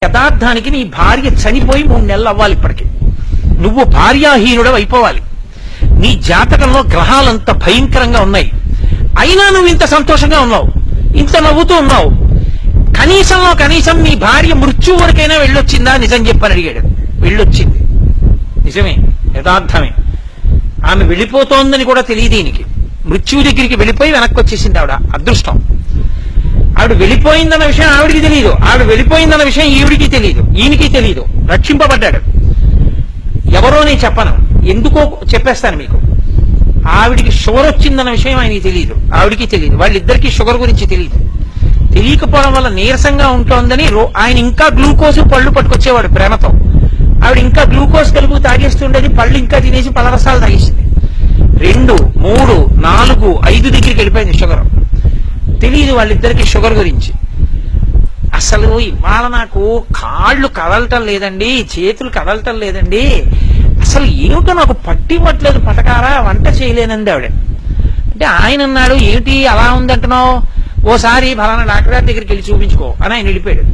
యథార్థానికి నీ భార్య చనిపోయి 3 నెలలు అవ్వాలి. ఇప్పటికి నువ్వు భార్యాహీనుడు అయిపోవాలి. నీ జాతకంలో గ్రహాలంత భయంకరంగా ఉన్నాయి, అయినా నువ్వు ఇంత సంతోషంగా ఉన్నావు, ఇంత నవ్వుతూ ఉన్నావు. కనీసం నీ భార్య మృత్యు వరకైనా వెళ్ళొచ్చిందా? నిజం చెప్పని అడిగాడు. వెళ్ళొచ్చింది, నిజమే, యథార్థమే. ఆమె వెళ్ళిపోతోందని కూడా తెలియదు ఈయనకి. మృత్యువు దగ్గరికి వెళ్ళిపోయి వెనక్కి వచ్చేసింది ఆవిడ. అదృష్టం. ఆవిడ వెళ్ళిపోయిందన్న విషయం ఆవిడికి తెలియదు, ఆవిడ వెళ్ళిపోయిందన్న విషయం ఈవిడికి తెలియదు, ఈయనకి తెలియదు. రక్షింపబడ్డాడు. ఎవరో నేను చెప్పను, ఎందుకో చెప్పేస్తాను మీకు. ఆవిడికి షుగర్ వచ్చిందన్న విషయం ఆయనకి తెలియదు, ఆవిడికి తెలియదు. వాళ్ళిద్దరికీ షుగర్ గురించి తెలియదు. తెలియకపోవడం వల్ల నీరసంగా ఉంటోందని ఆయన ఇంకా గ్లూకోజ్ పళ్ళు పట్టుకొచ్చేవాడు ప్రేమతో. ఆవిడ ఇంకా గ్లూకోజ్ కలుపు తాగేస్తుండేది, పళ్ళు ఇంకా తినేసి పలరసాలు తాగేసింది. 2, 3, 4, 5 దగ్గరికి వెళ్ళిపోయింది షుగర్. తెలియదు వాళ్ళిద్దరికి షుగర్ గురించి. అసలు ఇవాళ నాకు కాళ్ళు కదలటం లేదండి, చేతులు కదలటం లేదండి, అసలు ఏమిటో నాకు పట్టివ్వట్లేదు, పటకారా వంట చేయలేనండి ఆవిడ. అంటే ఆయన అన్నాడు, ఏమిటి అలా ఉందంటున్నావు, ఓసారి ఫలానా డాక్టర్ గారి దగ్గరికి వెళ్ళి చూపించుకో అని ఆయన వెళ్ళిపోయాడు.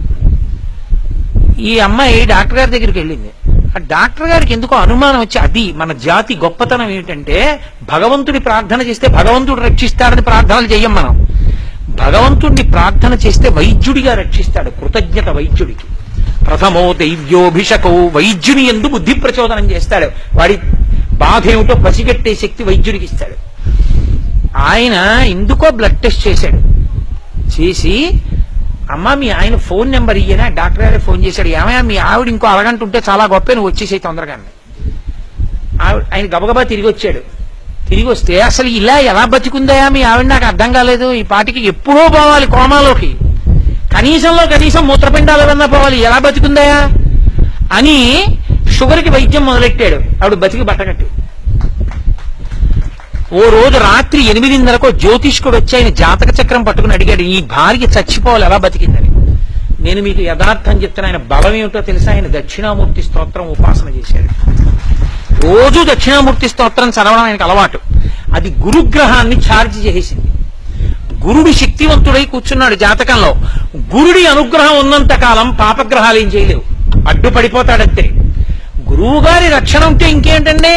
ఈ అమ్మాయి డాక్టర్ గారి దగ్గరికి వెళ్ళింది. ఆ డాక్టర్ గారికి ఎందుకో అనుమానం వచ్చి, అది మన జాతి గొప్పతనం ఏమిటంటే భగవంతుడి ప్రార్థన చేస్తే భగవంతుడు రక్షిస్తాడని ప్రార్థనలు చెయ్యం మనం. భగవంతుడిని ప్రార్థన చేస్తే వైద్యుడిగా రక్షిస్తాడు. కృతజ్ఞత వైద్యుడికి. ప్రథమో దైవ్యోభిషకో, వైద్యుని యందు బుద్ధి ప్రచోదనం చేస్తాడు. వాడి బాధ ఏమిటో పసిగట్టే శక్తి వైద్యుడికి ఇస్తాడు. ఆయన ఎందుకో బ్లడ్ టెస్ట్ చేశాడు. చేసి, అమ్మ మీ ఆయన ఫోన్ నెంబర్ ఇయ్యనా, డాక్టర్ గారే ఫోన్ చేశాడు. ఏమయ్యా మీ ఆవిడ ఇంకో అరగంట ఉంటే చాలా గొప్ప, నువ్వు వచ్చేసేయి తొందరగా. ఆయన గబగబా తిరిగి వచ్చాడు. తిరిగి వస్తే, అసలు ఇలా ఎలా బతికుందయా మీ ఆవిడ, నాకు అర్థం కాలేదు. ఈ పాటికి ఎప్పుడో పోవాలి కోమాలోకి, కనీసం మూత్రపిండాలు ఏమన్నా పోవాలి, ఎలా బతికుందయా అని షుగర్కి వైద్యం మొదలెట్టాడు. ఆవిడ బతికి బట్టగట్టి. ఓ రోజు రాత్రి 8:30కు జ్యోతిష్కుడు వచ్చి ఆయన జాతక చక్రం పట్టుకుని అడిగాడు, ఈ భార్య చచ్చిపోవాలి ఎలా బతికిందని. నేను మీకు యథార్థం చెప్తాను. ఆయన బలం ఏమిటో తెలుసా? ఆయన దక్షిణామూర్తి స్తోత్రం ఉపాసన చేశాడు. రోజు దక్షిణామూర్తి స్తోత్రం చదవడం ఆయనకు అలవాటు. అది గురుగ్రహాన్ని ఛార్జ్ చేసింది. గురుడు శక్తివంతుడై కూర్చున్నాడు జాతకంలో. గురుడి అనుగ్రహం ఉన్నంత కాలం పాపగ్రహాలు ఏం చేయలేవు, అడ్డుపడిపోతాడంతే. గురువు గారి రక్షణ ఉంటే ఇంకేంటండి,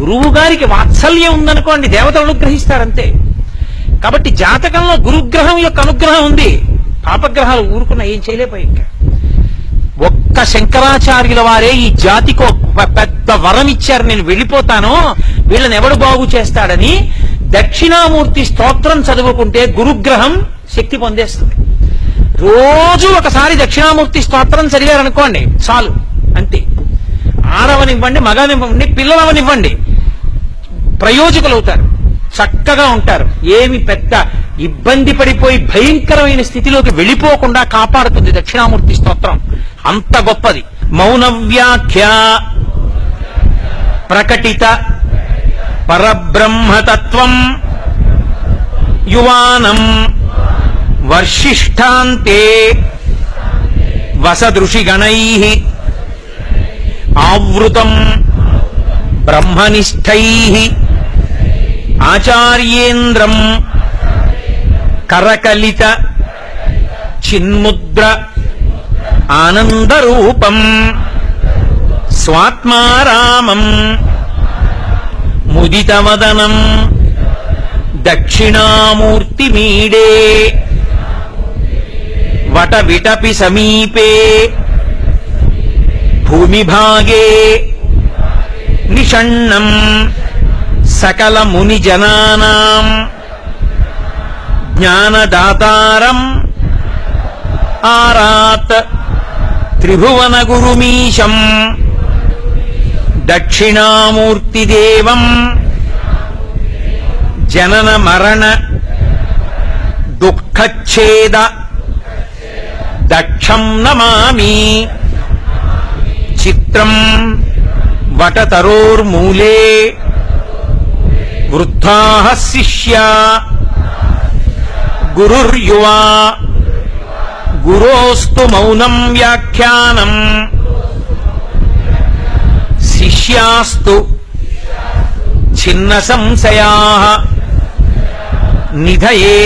గురువు గారికి వాత్సల్యం ఉందనుకోండి, దేవతలు అనుగ్రహిస్తారంతే. కాబట్టి జాతకంలో గురుగ్రహం యొక్క అనుగ్రహం ఉంది, పాపగ్రహాలు ఊరుకున్న ఏం చేయలేకపోయి. ఒక్క శంకరాచార్యుల వారే ఈ జాతికి పెద్ద వరం ఇచ్చారు, నేను వెళ్ళిపోతాను, వీళ్ళని ఎవడు బాగు చేస్తాడని. దక్షిణామూర్తి స్తోత్రం చదువుకుంటే గురుగ్రహం శక్తి పొందేస్తుంది. రోజు ఒకసారి దక్షిణామూర్తి స్తోత్రం చదివారనుకోండి చాలు, అంతే. ఆడవనివ్వండి, మగనివ్వండి, పిల్లలవనివ్వండి, ప్రయోజకులవుతారు, చక్కగా ఉంటారు. ఏమి పెద్ద ఇబ్బంది పడిపోయి భయంకరమైన స్థితిలోకి వెళ్ళిపోకుండా కాపాడుతుంది దక్షిణామూర్తి స్తోత్రం. అంత గొప్పది. మౌన వ్యాఖ్య ప్రకటిత పరబ్రహ్మతత్వం యువానం వర్షిష్ఠాంతే వసదృషిగణైః ఆవృతం బ్రహ్మనిష్టైః ఆచార్యేంద్రం కరకలిత చిన్ముద్ర ఆనందరూపం స్వాత్మారామం ముదితవదనం దక్షిణామూర్తిమీడే వటవిటపి సమీపే భూమిభాగే నిషణ్ణం సకల ముని జనానాం జ్ఞానదాతారం ఆరాత్ త్రిభువన గురుమీశం దక్షిణామూర్తిదేవం జనన మరణ దుఃఖచ్ఛేద దక్షం నమామి. చిత్రం వటతరోర్మూలే వృద్ధాః శిష్యా గురుర్యువా గురోస్తు మౌనం వ్యాఖ్యానం శిష్యాస్తు ఛిన్న సంశయాః నిధయే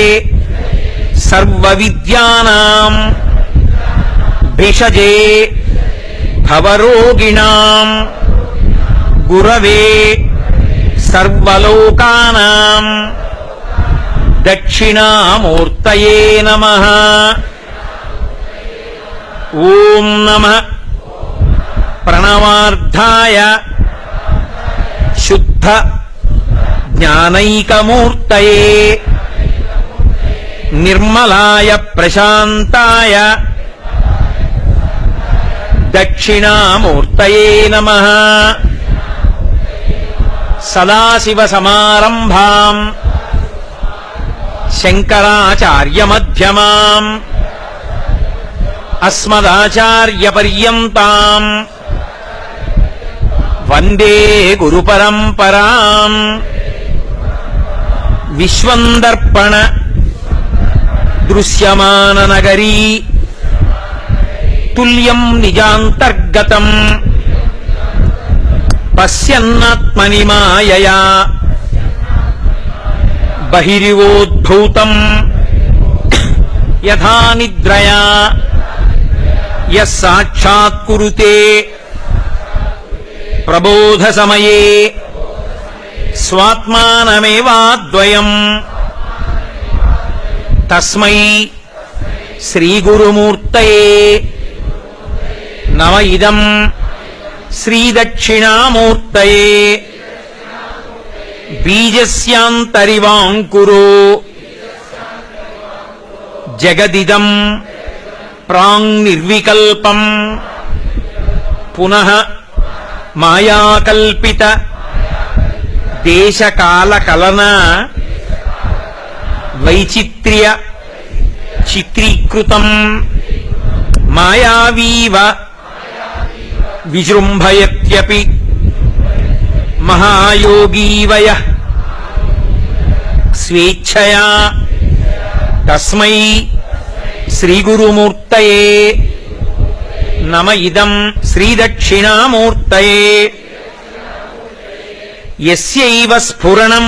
సర్వ విద్యానాం భిషజే భవరోగిణాం గురవే సర్వలోకానాం దక్షిణామూర్తయే నమః. ఓం నమః ప్రణవార్థాయ శుద్ధ జ్ఞానైకమూర్తయే నిర్మలాయ ప్రశాంతాయ దక్షిణామూర్తయే నమః. సదాశివసమారంభాం శంకరాచార్యమధ్యమాం అస్మదాచార్యపర్యంతాం వందే గురుపరంపరాం. విశ్వందర్పణ దృశ్యమాననగరీ తుల్యం నిజాంతర్గతం పశ్యన్నాత్మని మాయయా బహిరివోద్భూతం యథా నిద్రయా యః సాక్షాత్కురుతే ప్రబోధ సమయే స్వాత్మానమేవాద్వయం తస్మై శ్రీగురుమూర్తయే నమ ఇదం శ్రీదక్షిణామూర్తయే. బీజస్యాంతరివాంకురో జగదిదం ప్రాంగ్నిర్వికల్పం పునః మాయాకల్పిత దేశకాలకలన వైచిత్ర్య చిత్రీకృతం మాయావీవ విజృంభయత్యపి మహాయోగీవయః స్వేచ్ఛయా తస్మై శ్రీగురుమూర్తయే నమ ఇదం శ్రీదక్షిణామూర్తయే. యస్యైవ స్ఫురణం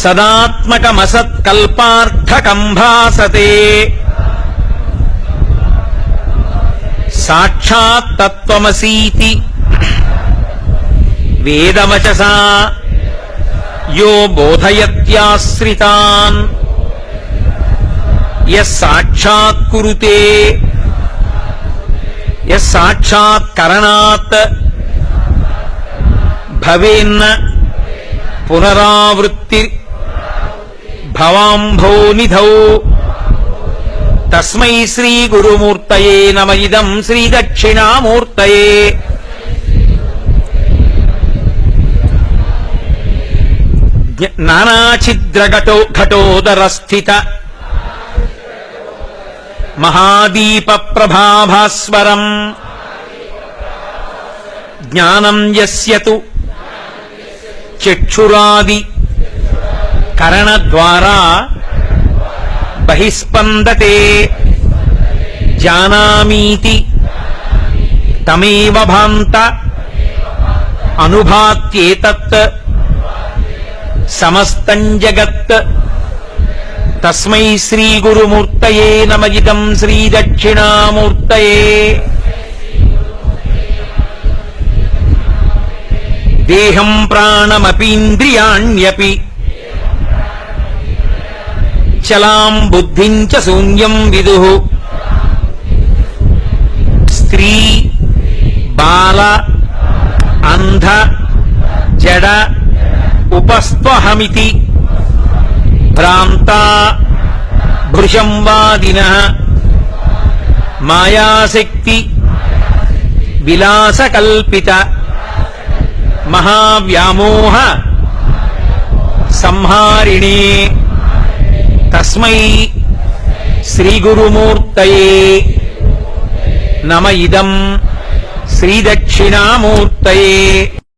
సదాత్మకమసత్కల్పార్థకం భాసతే సాక్షాత్ తత్వమసీతి వేదవచసా యో బోధయత్యాశ్రితాన్ యః సాక్షాత్కురుతే యః సాక్షాత్కరణాత్ భవేన్న పునరావృత్తి భవాంభోనిధౌ. తస్మై శ్రీగురుమూర్తయే నమ ఇదం శ్రీదక్షిణామూర్తయే. నానాఛిద్రఘటోదరస్థిత మహాదీప ప్రభాభాస్వరం జ్ఞానం యస్య తు చక్షురాది కరణద్వారా బహిస్పందతే జానామీతి తమేవ భాంత అనుభాత్యేతత్ సమస్తం జగత్. తస్మై శ్రీగురుమూర్తయే నమ ఇదం శ్రీదక్షిణామూర్తయే. దేహం ప్రాణమపీంద్రియాణ్యపి చలాం బుద్ధిం చ శూన్యం విదుః. స్త్రీ బాల అంధ జడ ఉపస్త్వహమితి భ్రాంతా భృశంవాదినః మాయాశక్తి విలాసకల్పిత మహావ్యామోహ సంహారిణే. తస్మై శ్రీగురుమూర్తయే నమ ఇదం శ్రీదక్షిణామూర్తయే.